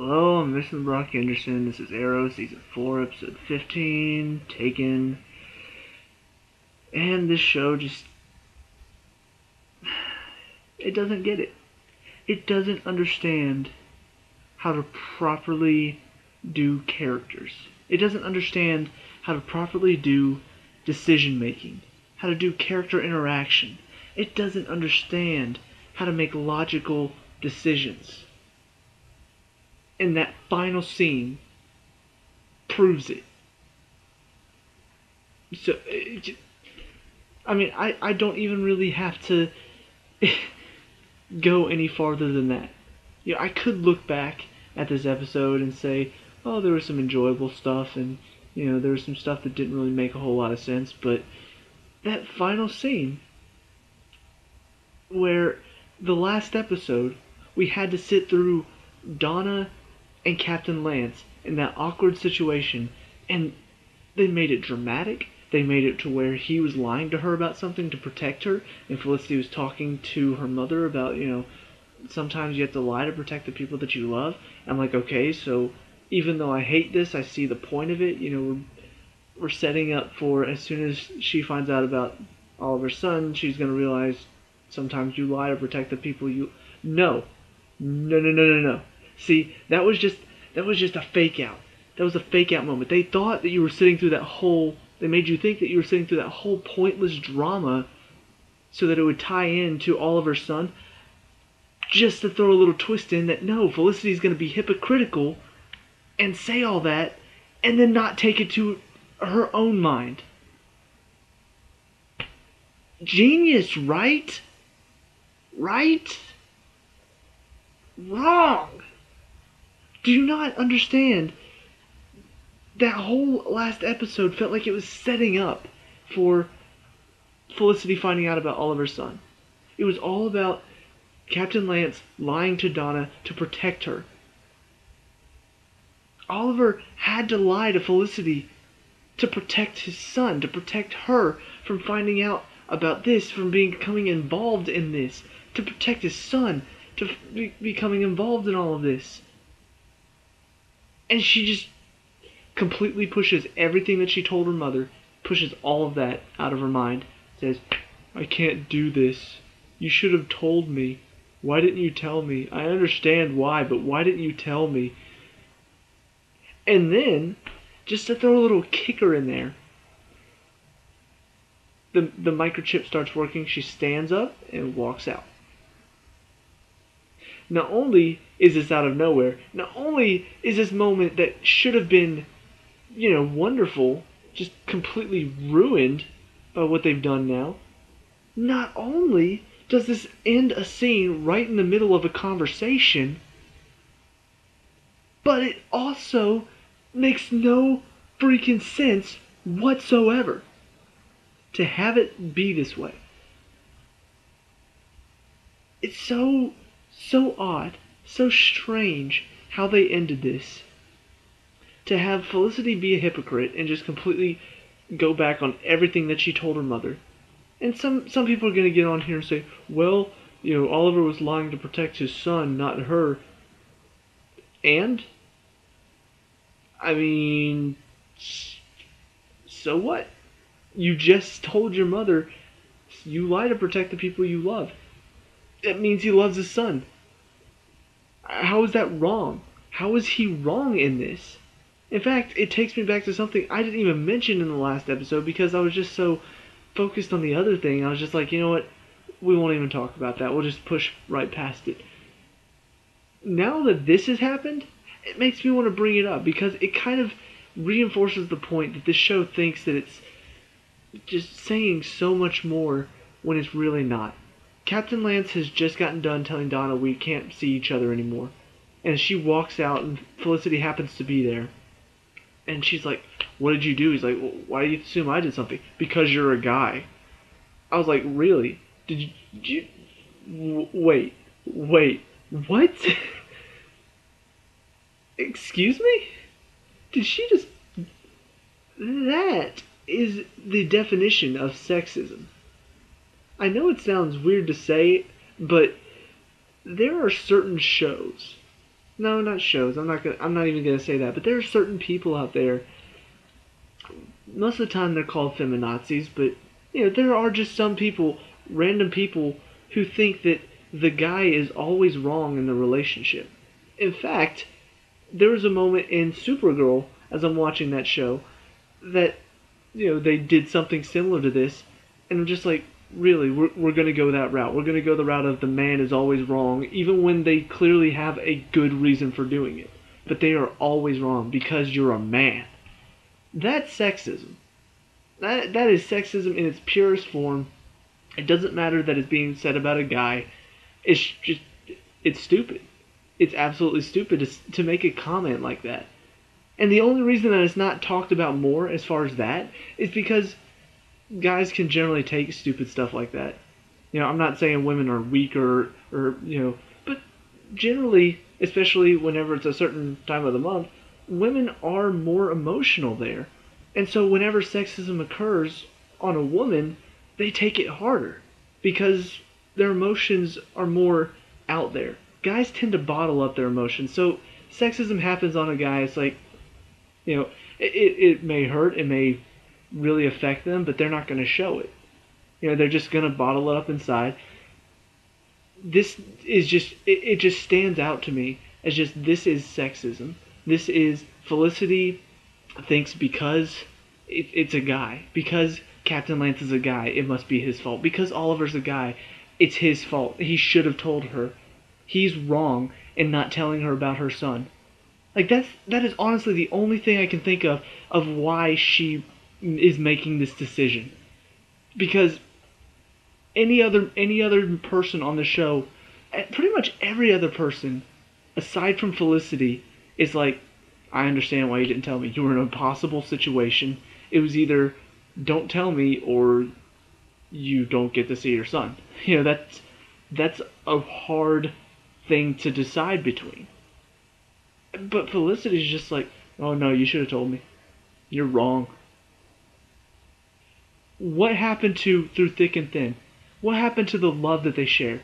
Hello, I'm Mr. Brock Henderson. This is Arrow, Season 4, Episode 15, Taken. And this show just... it doesn't get it. It doesn't understand how to properly do characters. It doesn't understand how to properly do decision making, how to do character interaction. It doesn't understand how to make logical decisions. And that final scene proves it. So, I don't even really have to go any farther than that. I could look back at this episode and say, oh, there was some enjoyable stuff, and there was some stuff that didn't really make a whole lot of sense, but that final scene where the last episode we had to sit through Donna and Captain Lance in that awkward situation, and they made it dramatic. They made it to where he was lying to her about something to protect her, and Felicity was talking to her mother about, sometimes you have to lie to protect the people that you love. I'm like, okay, so even though I hate this, I see the point of it. We're setting up for, as soon as she finds out about Oliver's son, she's going to realize sometimes you lie to protect the people you... No. No, no, no, no, no. See, that was just a fake out. That was a fake out moment. They thought that you were sitting through that whole... They made you think that you were sitting through that whole pointless drama so that it would tie in to Oliver's son, just to throw a little twist in that, no, Felicity's going to be hypocritical and say all that and then not take it to her own mind. Genius, right? Right? Wrong. Do you not understand? That whole last episode felt like it was setting up for Felicity finding out about Oliver's son. It was all about Captain Lance lying to Donna to protect her. Oliver had to lie to Felicity to protect his son, to protect her from finding out about this, from becoming involved in this, to protect his son, to becoming involved in all of this. And she just completely pushes everything that she told her mother, pushes all of that out of her mind, says, I can't do this. You should have told me. Why didn't you tell me? I understand why, but why didn't you tell me? And then, just to throw a little kicker in there, the microchip starts working, she stands up and walks out. Not only is this out of nowhere, not only is this moment that should have been, wonderful, just completely ruined by what they've done now, not only does this end a scene right in the middle of a conversation, but it also makes no freaking sense whatsoever to have it be this way. It's so odd, so strange how they ended this. To have Felicity be a hypocrite and just completely go back on everything that she told her mother. And some people are going to get on here and say, well, Oliver was lying to protect his son, not her. And? I mean, so what? You just told your mother you lie to protect the people you love. That means he loves his son. How is that wrong? How is he wrong in this? In fact, it takes me back to something I didn't even mention in the last episode because I was just so focused on the other thing. I was just like, you know what? We won't even talk about that. We'll just push right past it. Now that this has happened, it makes me want to bring it up because it kind of reinforces the point that this show thinks that it's just saying so much more when it's really not. Captain Lance has just gotten done telling Donna we can't see each other anymore. And she walks out and Felicity happens to be there. And she's like, what did you do? He's like, well, why do you assume I did something? Because you're a guy. I was like, really? Did you wait, what? Excuse me? Did she just... That is the definition of sexism. I know it sounds weird to say, but there are certain shows No, not shows. I'm not even gonna say that. But there are certain people out there. Most of the time they're called feminazis, but there are just some people, random people, who think that the guy is always wrong in the relationship. In fact, there was a moment in Supergirl, as I'm watching that show, that they did something similar to this, and I'm just like, really, we're going to go that route. We're going to go the route of the man is always wrong, even when they clearly have a good reason for doing it. But they are always wrong because you're a man. That's sexism. That is sexism in its purest form. It doesn't matter that it's being said about a guy. It's stupid. It's absolutely stupid to make a comment like that. And the only reason that it's not talked about more as far as that is because guys can generally take stupid stuff like that. I'm not saying women are weaker but generally, especially whenever it's a certain time of the month, women are more emotional there. And so whenever sexism occurs on a woman, they take it harder because their emotions are more out there. Guys tend to bottle up their emotions. So sexism happens on a guy, it's like, it may hurt, it may really affect them, but they're not going to show it. They're just going to bottle it up inside. This is just, it just stands out to me as just, this is sexism. This is Felicity thinks because it's a guy, because Captain Lance is a guy, it must be his fault. Because Oliver's a guy, it's his fault. He should have told her. He's wrong in not telling her about her son. Like that is honestly the only thing I can think of why she is making this decision. Because any other person on the show, pretty much every other person aside from Felicity is like, I understand why you didn't tell me. You were in an impossible situation. It was either don't tell me or you don't get to see your son. That's a hard thing to decide between. But Felicity's just like, oh no, you should have told me. You're wrong. What happened to Through Thick and Thin? What happened to the love that they share?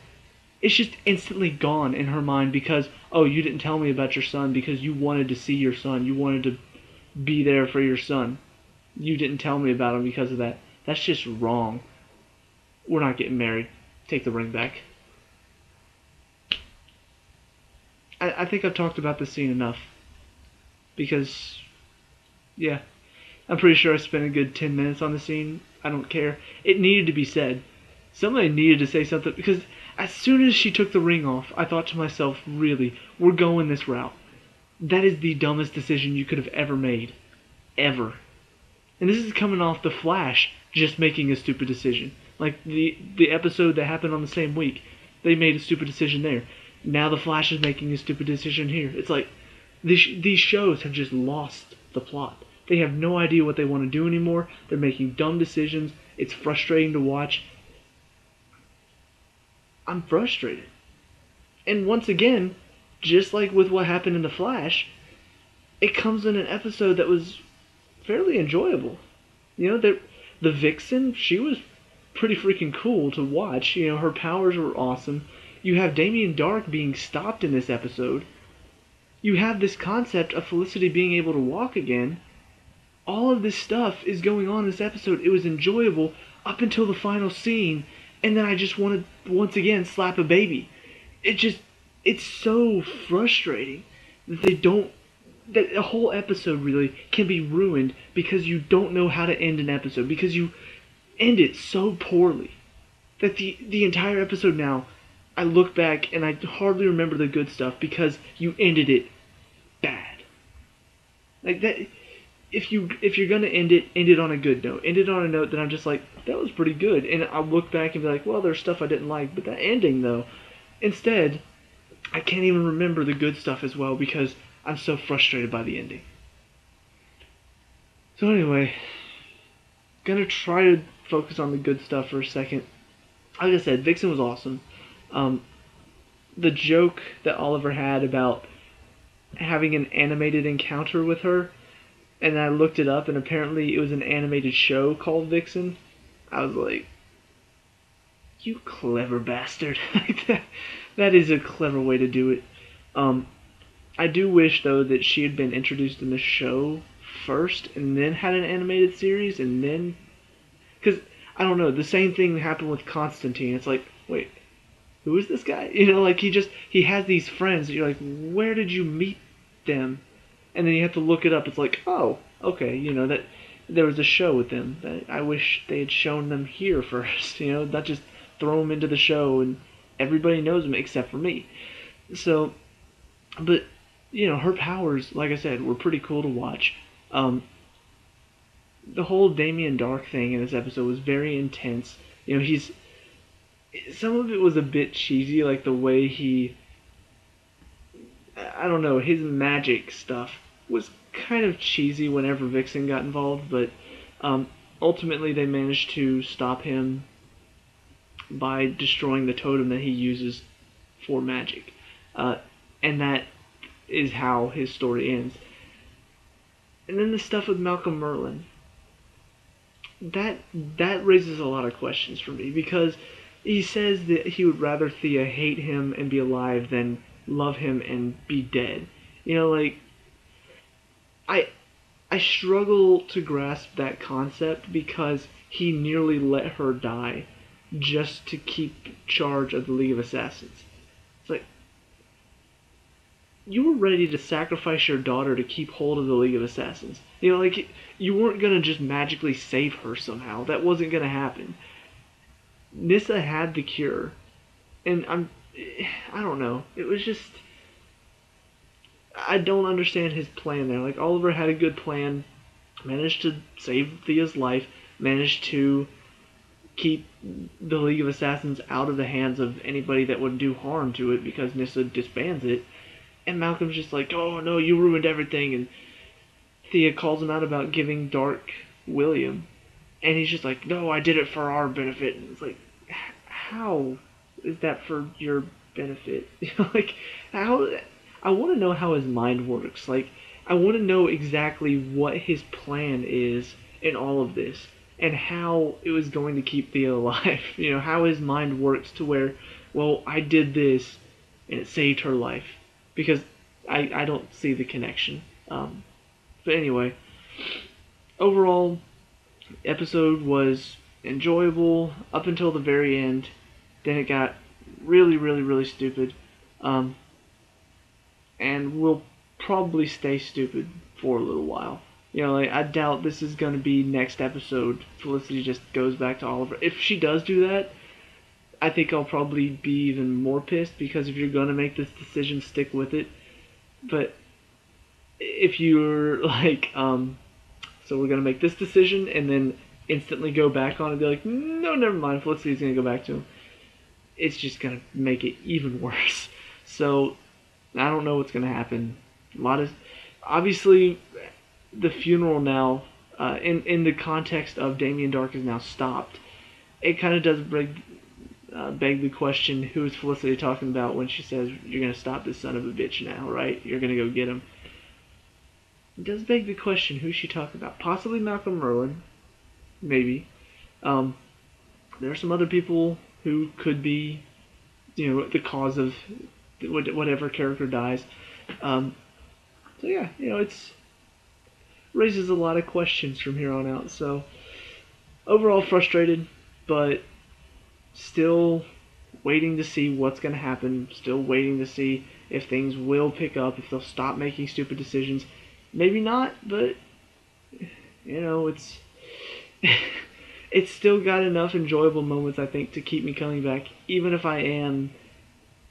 It's just instantly gone in her mind because, oh, you didn't tell me about your son because you wanted to see your son. You wanted to be there for your son. You didn't tell me about him because of that. That's just wrong. We're not getting married. Take the ring back. I think I've talked about this scene enough. Because, yeah, I'm pretty sure I spent a good 10 minutes on the scene. I don't care. It needed to be said. Somebody needed to say something, because as soon as she took the ring off, I thought to myself, really, we're going this route. That is the dumbest decision you could have ever made. Ever. And this is coming off The Flash just making a stupid decision. Like the episode that happened on the same week. They made a stupid decision there. Now The Flash is making a stupid decision here. It's like, these shows have just lost the plot. They have no idea what they want to do anymore. They're making dumb decisions. It's frustrating to watch. I'm frustrated. And once again, just like with what happened in The Flash, it comes in an episode that was fairly enjoyable. The Vixen, she was pretty freaking cool to watch. Her powers were awesome. You have Damien Dark being stopped in this episode. You have this concept of Felicity being able to walk again. All of this stuff is going on in this episode. It was enjoyable up until the final scene, and then I just wanted, once again, slap a baby. It's so frustrating that that a whole episode really can be ruined because you don't know how to end an episode, because you end it so poorly that the entire episode now, I look back and I hardly remember the good stuff because you ended it bad. Like that, if you're gonna end it on a good note. End it on a note that I'm just like, that was pretty good. And I'll look back and be like, well, there's stuff I didn't like, but that ending though. Instead, I can't even remember the good stuff as well because I'm so frustrated by the ending. So anyway, gonna try to focus on the good stuff for a second. Like I said, Vixen was awesome. The joke that Oliver had about having an animated encounter with her, and I looked it up, and apparently it was an animated show called Vixen. I was like, you clever bastard. That is a clever way to do it. I do wish though that she had been introduced in the show first and then had an animated series and then, because I don't know, the same thing happened with Constantine. It's like, wait, who is this guy? Like he has these friends that you're like, where did you meet them? And then you have to look it up. It's like, oh, okay, that there was a show with them. I wish they had shown them here first. Not just throw them into the show and everybody knows them except for me. So, but her powers, like I said, were pretty cool to watch. The whole Damien Dark thing in this episode was very intense. He's some of it was a bit cheesy, like the way I don't know, his magic stuff was kind of cheesy whenever Vixen got involved, but ultimately they managed to stop him by destroying the totem that he uses for magic. And that is how his story ends. And then the stuff with Malcolm Merlyn. That raises a lot of questions for me, because he says that he would rather Thea hate him and be alive than love him and be dead. Like, I struggle to grasp that concept, because he nearly let her die just to keep charge of the League of Assassins. It's like, you were ready to sacrifice your daughter to keep hold of the League of Assassins. Like, you weren't gonna just magically save her somehow. That wasn't gonna happen. Nyssa had the cure, and I don't know. It was just, I don't understand his plan there. Like, Oliver had a good plan, managed to save Thea's life, managed to keep the League of Assassins out of the hands of anybody that would do harm to it because Nyssa disbands it. And Malcolm's just like, oh no, you ruined everything. And Thea calls him out about giving Dark William. And he's just like, no, I did it for our benefit. And it's like, how is that for your benefit? Like, how? I want to know how his mind works. Like, I want to know exactly what his plan is in all of this, and how it was going to keep Thea alive. How his mind works to where, well, I did this, and it saved her life. Because I don't see the connection. But anyway, overall, episode was enjoyable up until the very end. Then it got really, really, really stupid. And will probably stay stupid for a little while. Like, I doubt this is going to be next episode. Felicity just goes back to Oliver. If she does do that, I think I'll probably be even more pissed, because if you're going to make this decision, stick with it. But if you're like, so we're going to make this decision and then instantly go back on it and be like, no, never mind, Felicity's going to go back to him, it's just going to make it even worse. So I don't know what's going to happen. Obviously, the funeral now, in the context of Damien Dark is now stopped, it kind of does beg the question, who is Felicity talking about when she says, you're going to stop this son of a bitch now, right? You're going to go get him. It does beg the question, who's she talking about? Possibly Malcolm Merlyn. Maybe. There are some other people who could be, the cause of whatever character dies. So yeah, it's raises a lot of questions from here on out. So overall frustrated, but still waiting to see what's going to happen. Still waiting to see if things will pick up, if they'll stop making stupid decisions. Maybe not, but it's it's still got enough enjoyable moments, I think, to keep me coming back, even if I am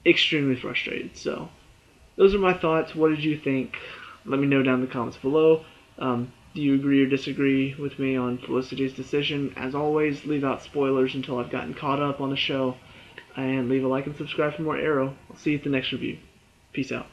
extremely frustrated. So those are my thoughts. What did you think? Let me know down in the comments below. Do you agree or disagree with me on Felicity's decision? As always, leave out spoilers until I've gotten caught up on the show. And leave a like and subscribe for more Arrow. I'll see you at the next review. Peace out.